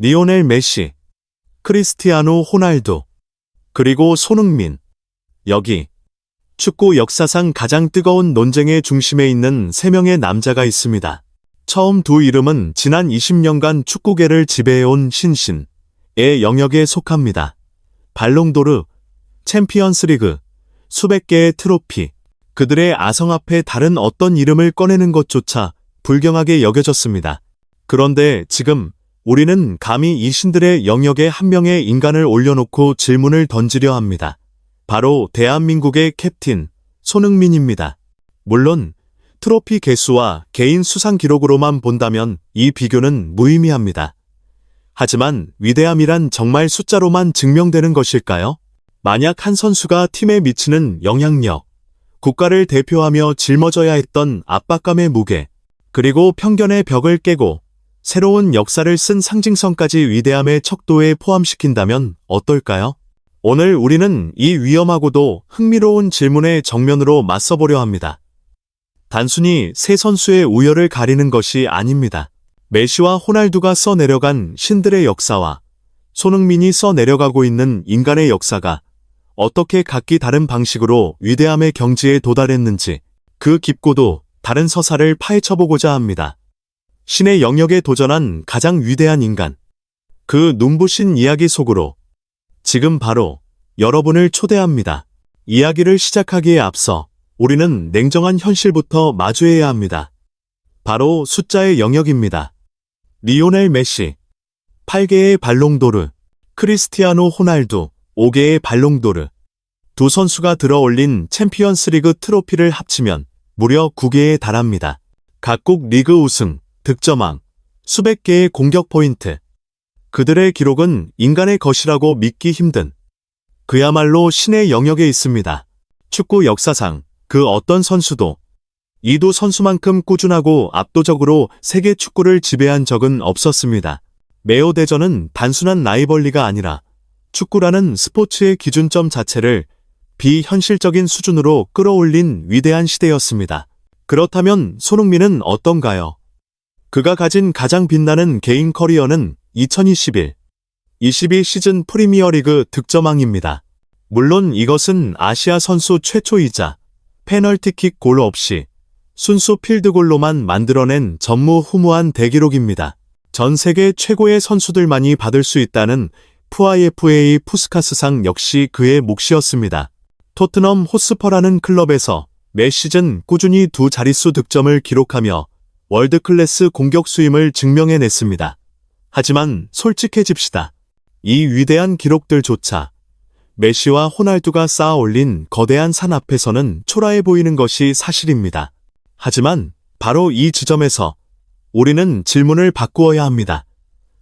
리오넬 메시, 크리스티아노 호날두, 그리고 손흥민. 여기 축구 역사상 가장 뜨거운 논쟁의 중심에 있는 3명의 남자가 있습니다. 처음 두 이름은 지난 20년간 축구계를 지배해온 신신의 영역에 속합니다. 발롱도르, 챔피언스리그, 수백 개의 트로피. 그들의 아성 앞에 다른 어떤 이름을 꺼내는 것조차 불경하게 여겨졌습니다. 그런데 지금 우리는 감히 이 신들의 영역에 한 명의 인간을 올려놓고 질문을 던지려 합니다. 바로 대한민국의 캡틴 손흥민입니다. 물론 트로피 개수와 개인 수상 기록으로만 본다면 이 비교는 무의미합니다. 하지만 위대함이란 정말 숫자로만 증명되는 것일까요? 만약 한 선수가 팀에 미치는 영향력, 국가를 대표하며 짊어져야 했던 압박감의 무게, 그리고 편견의 벽을 깨고 새로운 역사를 쓴 상징성까지 위대함의 척도에 포함시킨다면 어떨까요? 오늘 우리는 이 위험하고도 흥미로운 질문에 정면으로 맞서보려 합니다. 단순히 세 선수의 우열을 가리는 것이 아닙니다. 메시와 호날두가 써내려간 신들의 역사와 손흥민이 써내려가고 있는 인간의 역사가 어떻게 각기 다른 방식으로 위대함의 경지에 도달했는지 그 깊고도 다른 서사를 파헤쳐보고자 합니다. 신의 영역에 도전한 가장 위대한 인간, 그 눈부신 이야기 속으로 지금 바로 여러분을 초대합니다. 이야기를 시작하기에 앞서 우리는 냉정한 현실부터 마주해야 합니다. 바로 숫자의 영역입니다. 리오넬 메시, 8개의 발롱도르, 크리스티아노 호날두, 5개의 발롱도르. 두 선수가 들어올린 챔피언스리그 트로피를 합치면 무려 9개에 달합니다. 각국 리그 우승, 득점왕, 수백 개의 공격 포인트. 그들의 기록은 인간의 것이라고 믿기 힘든, 그야말로 신의 영역에 있습니다. 축구 역사상 그 어떤 선수도 이 두 선수만큼 꾸준하고 압도적으로 세계 축구를 지배한 적은 없었습니다. 메오 대전은 단순한 라이벌리가 아니라 축구라는 스포츠의 기준점 자체를 비현실적인 수준으로 끌어올린 위대한 시대였습니다. 그렇다면 손흥민은 어떤가요? 그가 가진 가장 빛나는 개인 커리어는 2021-22 시즌 프리미어리그 득점왕입니다. 물론 이것은 아시아 선수 최초이자 페널티킥 골 없이 순수 필드골로만 만들어낸 전무후무한 대기록입니다. 전 세계 최고의 선수들만이 받을 수 있다는 FIFA 푸스카스상 역시 그의 몫이었습니다. 토트넘 호스퍼라는 클럽에서 매 시즌 꾸준히 두 자릿수 득점을 기록하며 월드클래스 공격수임을 증명해냈습니다. 하지만 솔직해집시다. 이 위대한 기록들조차 메시와 호날두가 쌓아 올린 거대한 산 앞에서는 초라해 보이는 것이 사실입니다. 하지만 바로 이 지점에서 우리는 질문을 바꾸어야 합니다.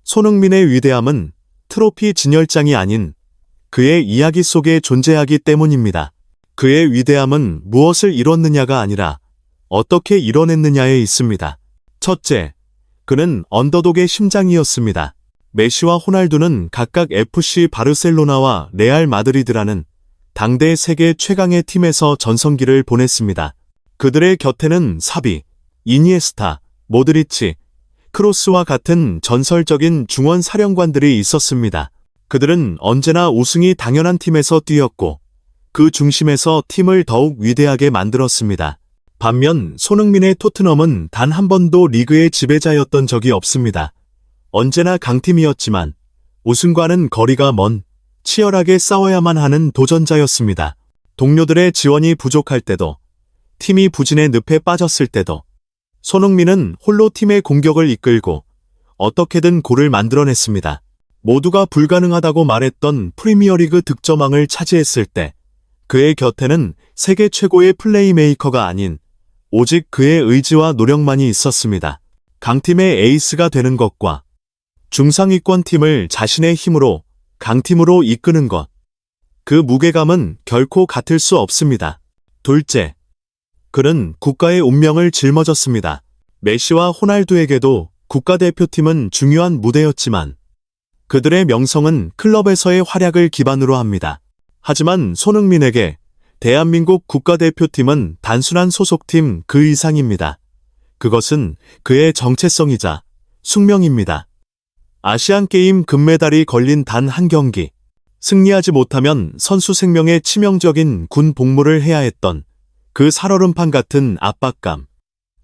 손흥민의 위대함은 트로피 진열장이 아닌 그의 이야기 속에 존재하기 때문입니다. 그의 위대함은 무엇을 이뤘느냐가 아니라 어떻게 이뤄냈느냐에 있습니다. 첫째, 그는 언더독의 심장이었습니다. 메시와 호날두는 각각 FC 바르셀로나와 레알 마드리드라는 당대 세계 최강의 팀에서 전성기를 보냈습니다. 그들의 곁에는 사비, 이니에스타, 모드리치, 크로스와 같은 전설적인 중원 사령관들이 있었습니다. 그들은 언제나 우승이 당연한 팀에서 뛰었고 그 중심에서 팀을 더욱 위대하게 만들었습니다. 반면 손흥민의 토트넘은 단 한 번도 리그의 지배자였던 적이 없습니다. 언제나 강팀이었지만 우승과는 거리가 먼 치열하게 싸워야만 하는 도전자였습니다. 동료들의 지원이 부족할 때도, 팀이 부진의 늪에 빠졌을 때도 손흥민은 홀로 팀의 공격을 이끌고 어떻게든 골을 만들어냈습니다. 모두가 불가능하다고 말했던 프리미어리그 득점왕을 차지했을 때 그의 곁에는 세계 최고의 플레이메이커가 아닌 오직 그의 의지와 노력만이 있었습니다. 강팀의 에이스가 되는 것과 중상위권 팀을 자신의 힘으로 강팀으로 이끄는 것, 그 무게감은 결코 같을 수 없습니다. 둘째, 그는 국가의 운명을 짊어졌습니다. 메시와 호날두에게도 국가대표팀은 중요한 무대였지만 그들의 명성은 클럽에서의 활약을 기반으로 합니다. 하지만 손흥민에게 대한민국 국가대표팀은 단순한 소속팀 그 이상입니다. 그것은 그의 정체성이자 숙명입니다. 아시안게임 금메달이 걸린 단 한 경기. 승리하지 못하면 선수 생명에 치명적인 군 복무를 해야 했던 그 살얼음판 같은 압박감.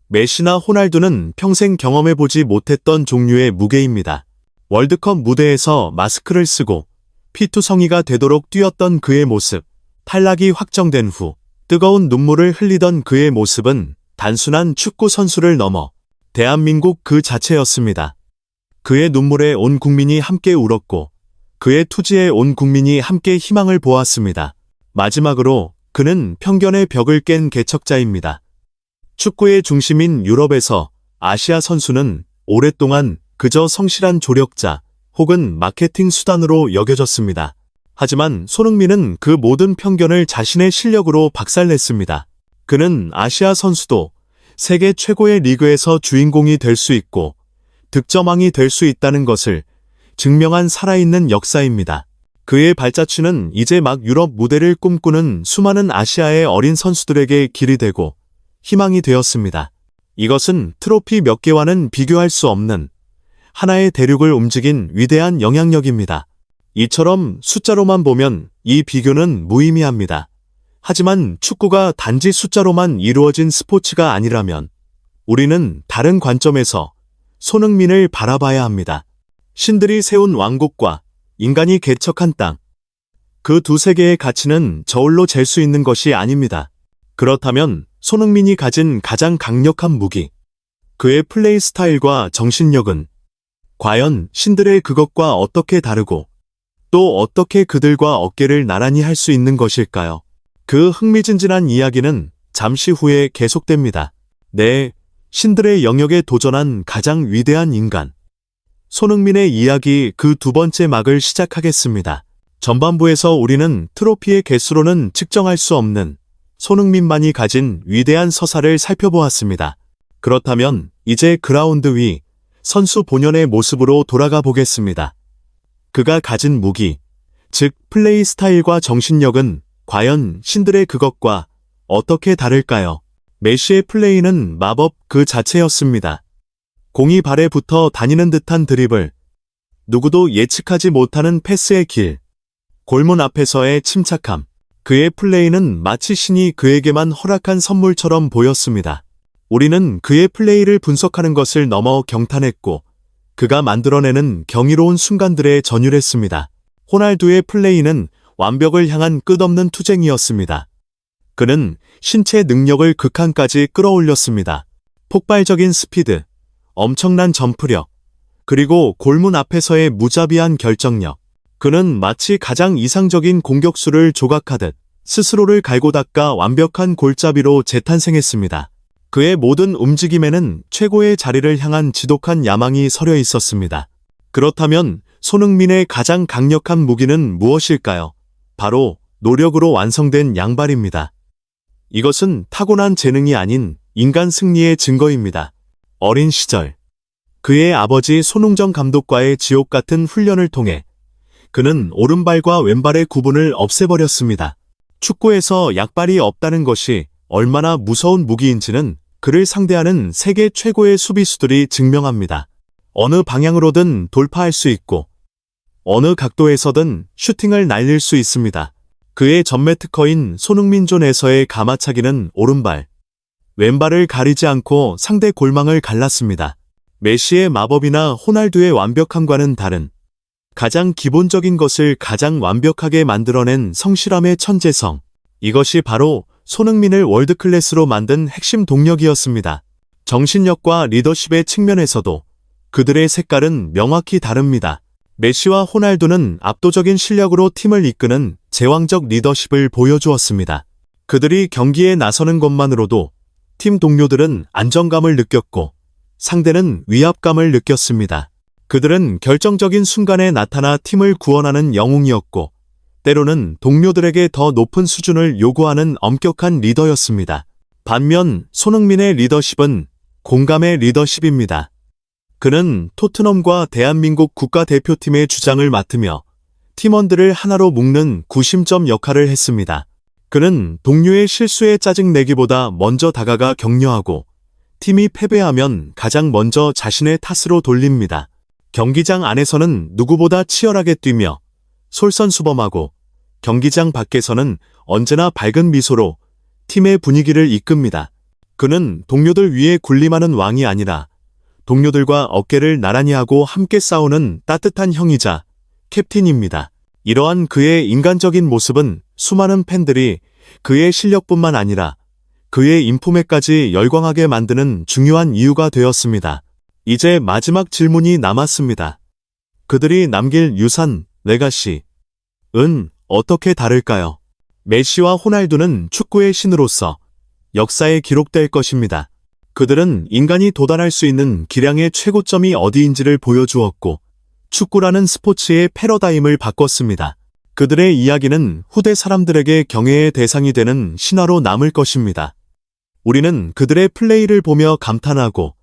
메시나 호날두는 평생 경험해보지 못했던 종류의 무게입니다. 월드컵 무대에서 마스크를 쓰고 피투성이가 되도록 뛰었던 그의 모습, 탈락이 확정된 후 뜨거운 눈물을 흘리던 그의 모습은 단순한 축구 선수를 넘어 대한민국 그 자체였습니다. 그의 눈물에 온 국민이 함께 울었고 그의 투지에 온 국민이 함께 희망을 보았습니다. 마지막으로 그는 편견의 벽을 깬 개척자입니다. 축구의 중심인 유럽에서 아시아 선수는 오랫동안 그저 성실한 조력자 혹은 마케팅 수단으로 여겨졌습니다. 하지만 손흥민은 그 모든 편견을 자신의 실력으로 박살냈습니다. 그는 아시아 선수도 세계 최고의 리그에서 주인공이 될 수 있고 득점왕이 될 수 있다는 것을 증명한 살아있는 역사입니다. 그의 발자취는 이제 막 유럽 무대를 꿈꾸는 수많은 아시아의 어린 선수들에게 길이 되고 희망이 되었습니다. 이것은 트로피 몇 개와는 비교할 수 없는 하나의 대륙을 움직인 위대한 영향력입니다. 이처럼 숫자로만 보면 이 비교는 무의미합니다. 하지만 축구가 단지 숫자로만 이루어진 스포츠가 아니라면 우리는 다른 관점에서 손흥민을 바라봐야 합니다. 신들이 세운 왕국과 인간이 개척한 땅. 그 두 세계의 가치는 저울로 잴 수 있는 것이 아닙니다. 그렇다면 손흥민이 가진 가장 강력한 무기, 그의 플레이 스타일과 정신력은 과연 신들의 그것과 어떻게 다르고 또 어떻게 그들과 어깨를 나란히 할 수 있는 것일까요? 그 흥미진진한 이야기는 잠시 후에 계속됩니다. 네, 신들의 영역에 도전한 가장 위대한 인간. 손흥민의 이야기 그 두 번째 막을 시작하겠습니다. 전반부에서 우리는 트로피의 개수로는 측정할 수 없는 손흥민만이 가진 위대한 서사를 살펴보았습니다. 그렇다면 이제 그라운드 위 선수 본연의 모습으로 돌아가 보겠습니다. 그가 가진 무기, 즉 플레이 스타일과 정신력은 과연 신들의 그것과 어떻게 다를까요? 메시의 플레이는 마법 그 자체였습니다. 공이 발에 붙어 다니는 듯한 드리블, 누구도 예측하지 못하는 패스의 길, 골문 앞에서의 침착함. 그의 플레이는 마치 신이 그에게만 허락한 선물처럼 보였습니다. 우리는 그의 플레이를 분석하는 것을 넘어 경탄했고 그가 만들어내는 경이로운 순간들에 전율했습니다. 호날두의 플레이는 완벽을 향한 끝없는 투쟁이었습니다. 그는 신체 능력을 극한까지 끌어올렸습니다. 폭발적인 스피드, 엄청난 점프력, 그리고 골문 앞에서의 무자비한 결정력. 그는 마치 가장 이상적인 공격수를 조각하듯 스스로를 갈고 닦아 완벽한 골잡이로 재탄생했습니다. 그의 모든 움직임에는 최고의 자리를 향한 지독한 야망이 서려 있었습니다. 그렇다면 손흥민의 가장 강력한 무기는 무엇일까요? 바로 노력으로 완성된 양발입니다. 이것은 타고난 재능이 아닌 인간 승리의 증거입니다. 어린 시절, 그의 아버지 손흥정 감독과의 지옥 같은 훈련을 통해 그는 오른발과 왼발의 구분을 없애버렸습니다. 축구에서 약발이 없다는 것이 얼마나 무서운 무기인지는 그를 상대하는 세계 최고의 수비수들이 증명합니다. 어느 방향으로든 돌파할 수 있고 어느 각도에서든 슈팅을 날릴 수 있습니다. 그의 전매 특허인 손흥민존에서의 가마차기는 오른발, 왼발을 가리지 않고 상대 골망을 갈랐습니다. 메시의 마법이나 호날두의 완벽함과는 다른 가장 기본적인 것을 가장 완벽하게 만들어낸 성실함의 천재성. 이것이 바로 손흥민을 월드클래스로 만든 핵심 동력이었습니다. 정신력과 리더십의 측면에서도 그들의 색깔은 명확히 다릅니다. 메시와 호날두는 압도적인 실력으로 팀을 이끄는 제왕적 리더십을 보여주었습니다. 그들이 경기에 나서는 것만으로도 팀 동료들은 안정감을 느꼈고 상대는 위압감을 느꼈습니다. 그들은 결정적인 순간에 나타나 팀을 구원하는 영웅이었고 때로는 동료들에게 더 높은 수준을 요구하는 엄격한 리더였습니다. 반면 손흥민의 리더십은 공감의 리더십입니다. 그는 토트넘과 대한민국 국가대표팀의 주장을 맡으며 팀원들을 하나로 묶는 구심점 역할을 했습니다. 그는 동료의 실수에 짜증내기보다 먼저 다가가 격려하고 팀이 패배하면 가장 먼저 자신의 탓으로 돌립니다. 경기장 안에서는 누구보다 치열하게 뛰며 솔선수범하고 경기장 밖에서는 언제나 밝은 미소로 팀의 분위기를 이끕니다. 그는 동료들 위에 군림하는 왕이 아니라 동료들과 어깨를 나란히 하고 함께 싸우는 따뜻한 형이자 캡틴입니다. 이러한 그의 인간적인 모습은 수많은 팬들이 그의 실력뿐만 아니라 그의 인품에까지 열광하게 만드는 중요한 이유가 되었습니다. 이제 마지막 질문이 남았습니다. 그들이 남길 유산, 레가시은 어떻게 다를까요? 메시와 호날두는 축구의 신으로서 역사에 기록될 것입니다. 그들은 인간이 도달할 수 있는 기량의 최고점이 어디인지를 보여주었고 축구라는 스포츠의 패러다임을 바꿨습니다. 그들의 이야기는 후대 사람들에게 경애의 대상이 되는 신화로 남을 것입니다. 우리는 그들의 플레이를 보며 감탄하고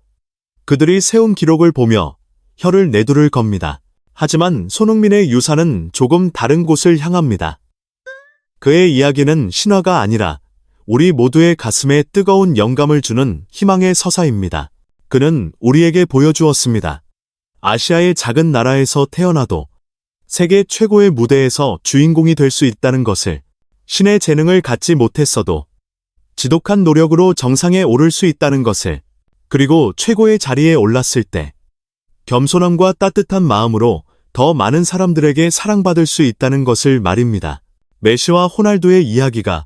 그들이 세운 기록을 보며 혀를 내두를 겁니다. 하지만 손흥민의 유산은 조금 다른 곳을 향합니다. 그의 이야기는 신화가 아니라 우리 모두의 가슴에 뜨거운 영감을 주는 희망의 서사입니다. 그는 우리에게 보여주었습니다. 아시아의 작은 나라에서 태어나도 세계 최고의 무대에서 주인공이 될 수 있다는 것을, 신의 재능을 갖지 못했어도 지독한 노력으로 정상에 오를 수 있다는 것을, 그리고 최고의 자리에 올랐을 때 겸손함과 따뜻한 마음으로 더 많은 사람들에게 사랑받을 수 있다는 것을 말입니다. 메시와 호날두의 이야기가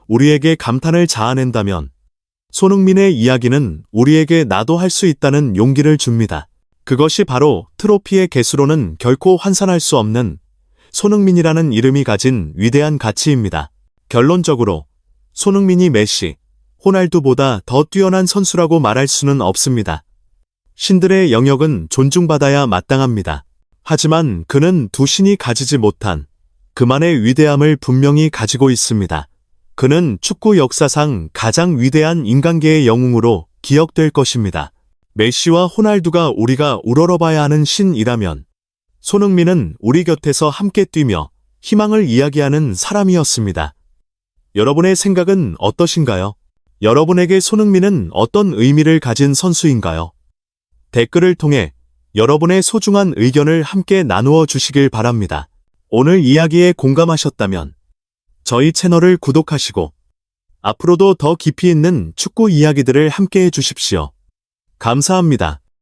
우리에게 감탄을 자아낸다면 손흥민의 이야기는 우리에게 나도 할 수 있다는 용기를 줍니다. 그것이 바로 트로피의 개수로는 결코 환산할 수 없는 손흥민이라는 이름이 가진 위대한 가치입니다. 결론적으로 손흥민이 메시, 호날두보다 더 뛰어난 선수라고 말할 수는 없습니다. 신들의 영역은 존중받아야 마땅합니다. 하지만 그는 두 신이 가지지 못한 그만의 위대함을 분명히 가지고 있습니다. 그는 축구 역사상 가장 위대한 인간계의 영웅으로 기억될 것입니다. 메시와 호날두가 우리가 우러러봐야 하는 신이라면 손흥민은 우리 곁에서 함께 뛰며 희망을 이야기하는 사람이었습니다. 여러분의 생각은 어떠신가요? 여러분에게 손흥민은 어떤 의미를 가진 선수인가요? 댓글을 통해 여러분의 소중한 의견을 함께 나누어 주시길 바랍니다. 오늘 이야기에 공감하셨다면 저희 채널을 구독하시고 앞으로도 더 깊이 있는 축구 이야기들을 함께 해주십시오. 감사합니다.